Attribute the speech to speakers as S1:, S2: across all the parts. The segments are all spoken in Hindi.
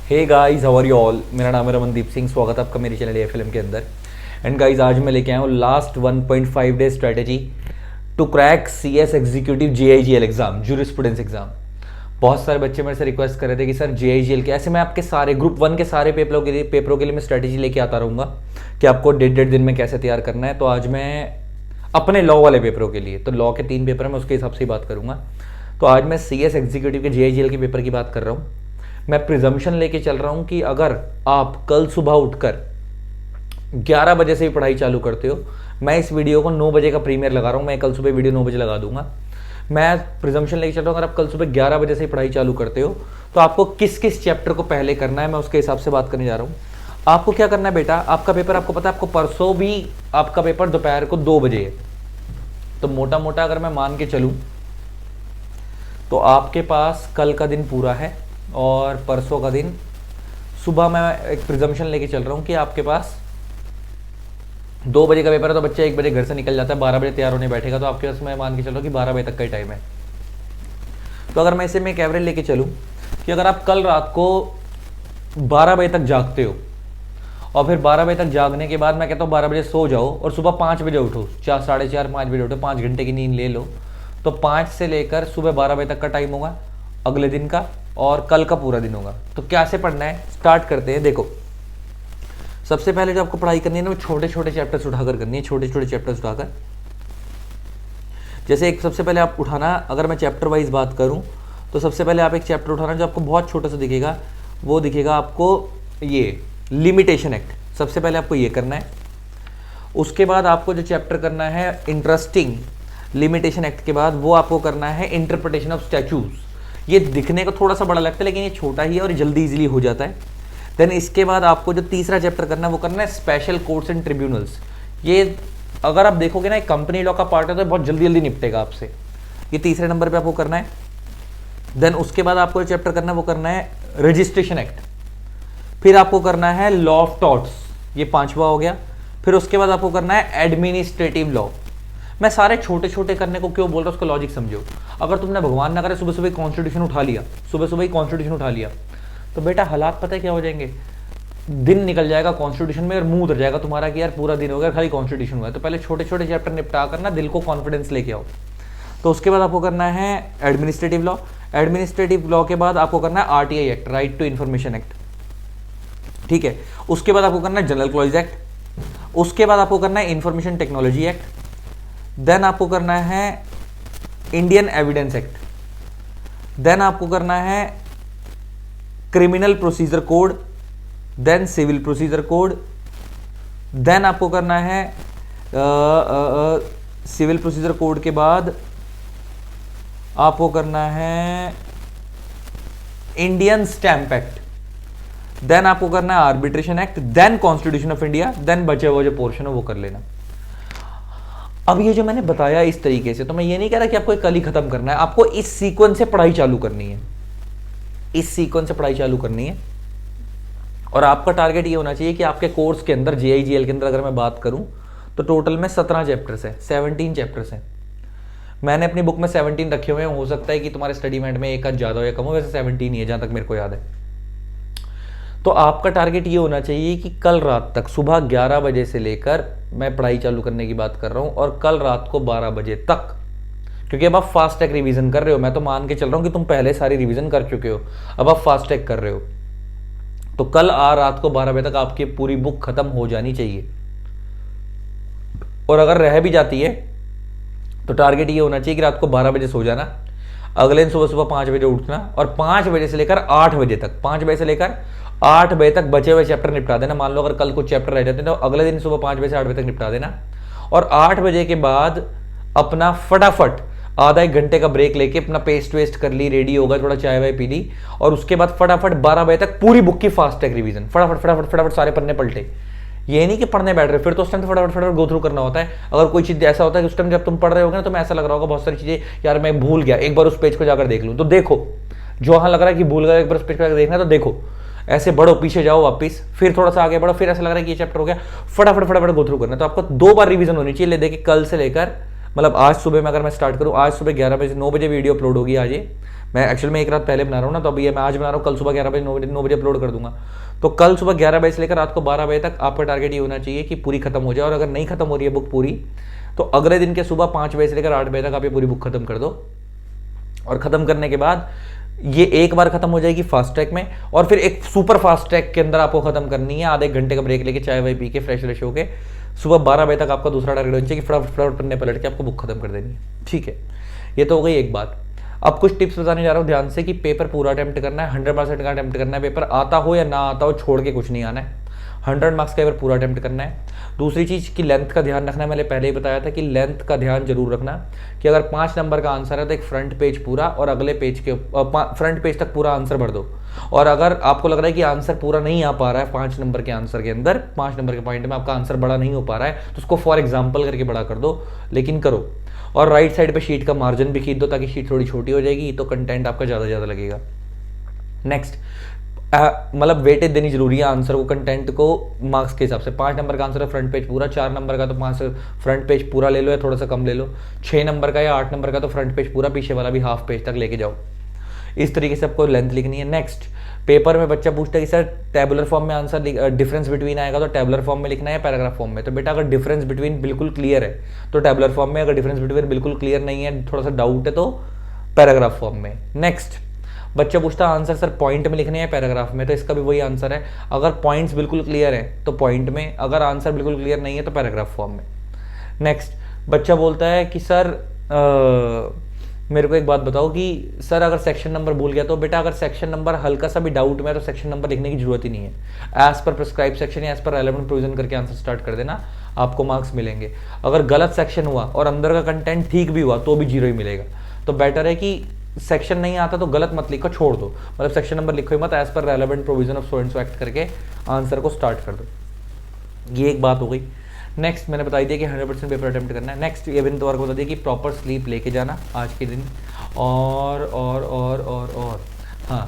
S1: Hey guys, how are you all. मेरा नाम है रमनदीप सिंह। स्वागत है आपका मेरी चैनल ए फिल्म के अंदर। एंड गाइस, आज मैं लेके आया हूँ last 1.5 day strategy to crack CS executive JIGL exam, jurisprudence exam. बहुत सारे बच्चे मेरे से रिक्वेस्ट कर रहे थे कि सर जेआईजीएल के, ऐसे मैं आपके सारे ग्रुप 1 के सारे पेपरों के लिए मैं स्ट्रेटेजी लेके आता रहूँगा कि आपको डेढ़ दिन में कैसे तैयार करना है। तो आज मैं अपने लॉ वाले पेपरों के लिए, तो लॉ के 3 पेपर है, मैं उसके हिसाब से ही बात करूँगा। तो आज मैं सीएस एग्जीक्यूटिव के जेआईजीएल के पेपर की बात कर रहा हूँ। मैं प्रिजम्पशन लेके चल रहा हूं कि अगर आप कल सुबह उठकर 11 बजे से ही पढ़ाई चालू करते हो, मैं इस वीडियो को 9 बजे का प्रीमियर लगा रहा हूं, मैं कल सुबह वीडियो 9 बजे लगा दूंगा। मैं प्रिजम्पशन लेके चल रहा हूं, अगर आप कल सुबह 11 बजे से ही पढ़ाई चालू करते हो तो आपको किस किस चैप्टर को पहले करना है, मैं उसके हिसाब से बात करने जा रहा हूं। आपको क्या करना है बेटा, आपका पेपर आपको पता है, आपको परसों भी आपका पेपर दोपहर को 2 बजे है। तो मोटा मोटा अगर मैं मान के चलूं तो आपके पास कल का दिन पूरा है और परसों का दिन सुबह। मैं एक प्रिजम्पशन लेके चल रहा हूँ कि आपके पास 2 बजे का पेपर है, तो बच्चा 1 बजे घर से निकल जाता है, 12 बजे तैयार होने बैठेगा, तो आपके पास मैं मान के चल रहा हूँ कि 12 बजे तक का ही टाइम है। तो अगर मैं इसे में एक एवरेज लेके चलूँ कि अगर आप कल रात को 12 बजे तक जागते हो और फिर 12 बजे तक जागने के बाद मैं कहता हूँ 12 बजे सो जाओ और सुबह 5 बजे उठो, 4, साढ़े 4, 5 बजे उठो, 5 घंटे की नींद ले लो, तो 5 से लेकर सुबह 12 बजे तक का टाइम होगा अगले दिन का, और कल का पूरा दिन होगा। तो कैसे पढ़ना है, स्टार्ट करते हैं। देखो, सबसे पहले जो आपको पढ़ाई करनी है ना, वो छोटे छोटे चैप्टर्स उठाकर करनी है, छोटे छोटे चैप्टर्स उठाकर। जैसे एक सबसे पहले आप उठाना, अगर मैं चैप्टर वाइज बात करूं तो सबसे पहले आप एक चैप्टर उठाना जो आपको बहुत छोटा सा दिखेगा, वो दिखेगा आपको ये लिमिटेशन एक्ट। सबसे पहले आपको ये करना है। उसके बाद आपको जो चैप्टर करना है इंटरेस्टिंग लिमिटेशन एक्ट के बाद, वो आपको करना है इंटरप्रिटेशन ऑफ स्टैच्यूज। ये दिखने को थोड़ा सा बड़ा लगता है लेकिन ये छोटा ही है और जल्दी इजीली हो जाता है। देन इसके बाद आपको जो तीसरा चैप्टर करना है वो करना है स्पेशल कोर्ट्स एंड ट्रिब्यूनल्स। ये अगर आप देखोगे ना, एक कंपनी लॉ का पार्ट है तो बहुत जल्दी जल्दी निपटेगा आपसे। ये तीसरे नंबर पे आपको करना है। देन उसके बाद आपको जो चैप्टर करना है वो करना है रजिस्ट्रेशन एक्ट। फिर आपको करना है लॉ ऑफ टॉर्ट्स, ये 5वां हो गया। फिर उसके बाद आपको करना है एडमिनिस्ट्रेटिव लॉ। मैं सारे छोटे छोटे करने को क्यों बोल रहा हूँ, उसको लॉजिक समझो। अगर तुमने भगवान ना करे सुबह सुबह कॉन्स्टिट्यूशन उठा लिया, सुबह सुबह ही कॉन्स्टिट्यूशन उठा लिया, तो बेटा हालात पता है क्या हो जाएंगे, दिन निकल जाएगा कॉन्स्टिट्यूशन में और मुंह उतर जाएगा तुम्हारा कि यार पूरा दिन हो गया खाली कॉन्स्टिट्यूशन हुआ है। तो पहले छोटे छोटे चैप्टर निपटा करना, दिल को कॉन्फिडेंस लेके आओ। तो उसके बाद आपको करना है एडमिनिस्ट्रेटिव लॉ। एडमिनिस्ट्रेटिव लॉ के बाद आपको करना है RTI act, right to information act, ठीक है। उसके बाद आपको करना है जनरल क्लॉज एक्ट। उसके बाद आपको करना है इंफॉर्मेशन टेक्नोलॉजी एक्ट। देन आपको करना है इंडियन एविडेंस एक्ट। देन आपको करना है criminal procedure code. Then civil procedure code. Then आपको करना है सिविल प्रोसीजर कोड के बाद आपको करना है इंडियन स्टैंप एक्ट। देन आपको करना है arbitration act. Then constitution of India. Then बचे हुए जो पोर्शन है वो कर लेना। अब ये जो मैंने बताया इस तरीके से, तो मैं ये नहीं कह रहा कि आपको कल ही खत्म करना है, आपको इस सीक्वेंस से पढ़ाई चालू करनी है, इस सीक्वेंस से पढ़ाई चालू करनी है। और आपका टारगेट ये होना चाहिए कि आपके कोर्स के अंदर, जेआईजीएल के अंदर अगर मैं बात करूं तो टोटल में 17 चैप्टर्स है, 17 चैप्टर्स हैं। मैंने अपनी बुक में 17 रखे हुए हैं, हो सकता है कि तुम्हारे स्टडी मेट में एक आध ज्यादा हो या कम हो, वैसे 17 ही है जहां तक मेरे को याद है। तो आपका टारगेट ये होना चाहिए कि कल रात तक, सुबह 11 बजे से लेकर, मैं पढ़ाई चालू करने की बात कर रहा हूं, और कल रात को 12 बजे तक, क्योंकि अब आप फास्ट ट्रैक रिवीजन कर रहे हो। मैं तो मान के चल रहा हूं कि तुम पहले सारी रिवीजन कर चुके हो, अब आप फास्ट ट्रैक कर रहे हो। तो कल रात को 12 बजे तक आपकी पूरी बुक खत्म हो जानी चाहिए। और अगर रह भी जाती है तो टारगेट ये होना चाहिए कि रात को 12 बजे सो जाना, अगले दिन सुबह सुबह 5 बजे उठना, और 5 बजे से लेकर 8 बजे तक, 5 बजे से लेकर 8 बजे तक बचे हुए चैप्टर निपटा देना। मान लो अगर कल कुछ चैप्टर रह जाते हैं तो अगले दिन सुबह 5 बजे से 8 बजे तक निपटा देना। और 8 बजे के बाद अपना फटाफट आधा 1 घंटे का ब्रेक लेके अपना पेस्ट वेस्ट कर ली, रेडी होगा, थोड़ा चाय वाय पी ली, और उसके बाद फटाफट 12 बजे तक पूरी बुक की फास्ट ट्रैक रिवीजन, फटाफट फटाफट फटाफट सारे पन्ने पलटे। ये नहीं कि पढ़ने बैठ रहे, फिर तो उस टाइम फटाफट फटाफट गो थ्रू करना होता है। अगर कोई चीज ऐसा होता है कि उस टाइम जब तुम पढ़ रहे होगे ना, तो मैं ऐसा लग रहा होगा बहुत सारी चीजें, यार मैं भूल गया, एक बार उस पेज को जाकर देख लूं। तो देखो, जो वहां लग रहा है कि भूल गया, एक बार उस पेज पर देखना, तो देखो, ऐसे बढ़ो, पीछे जाओ वापिस, फिर थोड़ा सा आगे बढ़ो, फिर ऐसा लग रहा है कि ये चैप्टर हो गया, फटाफट फटाफट गो थ्रू करना। तो आपको 2 बार रिवीजन होनी चाहिए, ले देखिए कल से लेकर मतलब आज सुबह में अगर मैं स्टार्ट करूँ, आज सुबह 11 बजे 9 बजे वीडियो अपलोड होगी आज ये। मैं एक्चुअल में एक रात पहले बना रहा हूँ ना, तो अभी मैं आज बना रहा हूँ, कल सुबह 11 बजे 9 बजे अपलोड कर दूंगा। तो कल सुबह 11 बजे से लेकर रात को 12 बजे तक आपका टारगेट ये होना चाहिए कि पूरी खत्म हो जाए। और अगर नहीं खत्म हो रही है बुक पूरी, तो अगले दिन के सुबह 5 बजे से लेकर 8 बजे तक आप ये पूरी बुक खत्म कर दो। और खत्म करने के बाद ये एक बार खत्म हो जाएगी फास्ट ट्रैक में, और फिर एक सुपर फास्ट ट्रैक के अंदर आपको खत्म करनी है। आधे घंटे का ब्रेक लेके चाय वाय पी के फ्रेश होके सुबह 12 बजे तक आपका दूसरा टारगेट होना चाहिए कि फटाफट पन्ने पलट के आपको बुक खत्म कर देनी है। ठीक है, ये तो हो गई एक बात। अब कुछ टिप्स बताने जा रहा हूँ ध्यान से कि पेपर पूरा अटेम्प्ट करना है, 100% का अटेम्प्ट करना है। पेपर आता हो या ना आता हो, छोड़ के कुछ नहीं आना है। 100 मार्क्स का पेपर पूरा अटेम्प्ट करना है। दूसरी चीज़ कि लेंथ का ध्यान रखना है। मैंने पहले ही बताया था कि लेंथ का ध्यान जरूर रखना कि अगर 5 नंबर का आंसर है तो एक फ्रंट पेज पूरा और अगले पेज के फ्रंट पेज तक पूरा आंसर भर दो। और अगर आपको लग रहा है कि आंसर पूरा नहीं आ पा रहा है 5 नंबर के आंसर के अंदर, 5 नंबर के पॉइंट में आपका आंसर बड़ा नहीं हो पा रहा है, तो उसको फॉर एग्जाम्पल करके बड़ा कर दो, लेकिन करो। और राइट साइड पे शीट का मार्जिन भी खींच दो ताकि शीट थोड़ी छोटी हो जाएगी, तो कंटेंट आपका ज़्यादा लगेगा। नेक्स्ट, मतलब वेटेज देनी जरूरी है आंसर को, कंटेंट को मार्क्स के हिसाब से। 5 नंबर का आंसर है फ्रंट पेज पूरा, 4 नंबर का तो 5 फ्रंट पेज पूरा ले लो या थोड़ा सा कम ले लो। 6 नंबर का या 8 नंबर का तो फ्रंट पेज पूरा, पीछे वाला भी हाफ पेज तक लेके जाओ। इस तरीके से आपको लेंथ लिखनी है। नेक्स्ट, पेपर में बच्चा पूछता है कि सर टेबुलर फॉर्म में आंसर डिफरेंस बिटवीन आएगा तो टेबुलर फॉर्म में लिखना है या पैराग्राफ फॉर्म में। तो बेटा अगर डिफरेंस बिटवीन बिल्कुल क्लियर है तो टेबुलर फॉर्म में, अगर डिफरेंस बिटवीन बिल्कुल क्लियर नहीं है, थोड़ा सा डाउट है, तो पैराग्राफ फॉर्म में। नेक्स्ट, बच्चा पूछता है आंसर सर पॉइंट में लिखने हैं पैराग्राफ में, तो इसका भी वही आंसर है। अगर पॉइंट्स बिल्कुल क्लियर है तो पॉइंट में, अगर आंसर बिल्कुल क्लियर नहीं है तो पैराग्राफ फॉर्म में। नेक्स्ट, बच्चा बोलता है कि सर मेरे को एक बात बताओ कि सर अगर सेक्शन नंबर भूल गया, तो बेटा अगर सेक्शन नंबर हल्का सा भी डाउट में है तो सेक्शन नंबर लिखने की जरूरत ही नहीं है। एज पर प्रिस्क्राइब सेक्शन या एज पर रेलेवेंट प्रोविजन करके आंसर स्टार्ट कर देना, आपको मार्क्स मिलेंगे। अगर गलत सेक्शन हुआ और अंदर का कंटेंट ठीक भी हुआ तो भी 0 ही मिलेगा। तो बेटर है कि सेक्शन नहीं आता तो गलत मत लिखो, छोड़ दो, मतलब सेक्शन नंबर लिखो ही मत, एज पर relevant provision of so and so act करके आंसर को स्टार्ट कर दो। ये एक बात हो गई। नेक्स्ट, मैंने बता दिया कि 100% पेपर अटेम्प्ट करना है। नेक्स्ट, ये बिन तौर को बता दिया कि प्रॉपर स्लीप लेके जाना आज के दिन। और हाँ,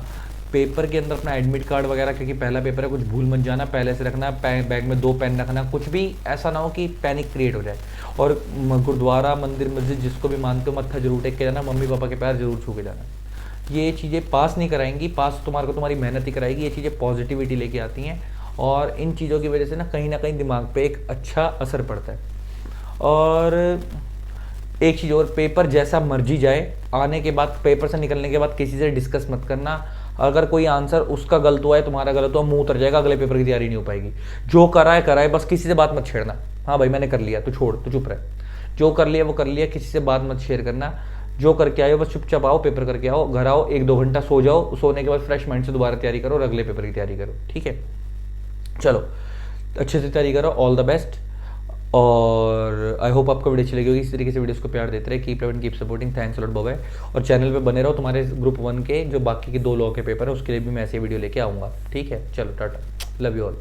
S1: पेपर के अंदर अपना एडमिट कार्ड वगैरह, क्योंकि पहला पेपर है, कुछ भूल मत जाना, पहले से रखना। बैग में 2 पेन रखना, कुछ भी ऐसा ना हो कि पैनिक क्रिएट हो जाए। और गुरुद्वारा, मंदिर, मस्जिद जिसको भी मानते हो, मत्था जरूर टेक के जाना, मम्मी पापा के पैर जरूर छू के जाना। ये चीज़ें पास नहीं कराएंगी, पास तुम्हारे को तुम्हारी मेहनत ही कराएगी। ये चीज़ें पॉजिटिविटी लेके आती हैं, और इन चीज़ों की वजह से ना कहीं दिमाग पे एक अच्छा असर पड़ता है। और एक चीज़ और, पेपर जैसा मर्जी जाए, आने के बाद, पेपर से निकलने के बाद किसी से डिस्कस मत करना। अगर कोई आंसर उसका गलत हुआ है, तुम्हारा गलत हुआ, मुंह उतर जाएगा, अगले पेपर की तैयारी नहीं हो पाएगी। जो कराए, बस किसी से बात मत छेड़ना। हाँ भाई मैंने कर लिया, तो छोड़, तो चुप रहे। जो कर लिया वो कर लिया, किसी से बात मत शेयर करना। जो करके आए हो बस चुपचाप आओ, पेपर करके आओ, घर आओ, 1-2 घंटा सो जाओ, सोने के बाद फ्रेश माइंड से दोबारा तैयारी करो और अगले पेपर की तैयारी करो। ठीक है, चलो अच्छे से तैयारी करो, ऑल द बेस्ट। और आई होप आपको वीडियो अच्छी लगी होगी। इस तरीके से वीडियोस को प्यार देते रहे, keep loving, keep supporting, thanks a lot, bye. और चैनल पे बने रहो, तुम्हारे ग्रुप 1 के जो बाकी के 2 लॉ के पेपर है उसके लिए भी मैं ऐसे वीडियो लेके आऊँगा। ठीक है, चलो टाटा, लव यू ऑल।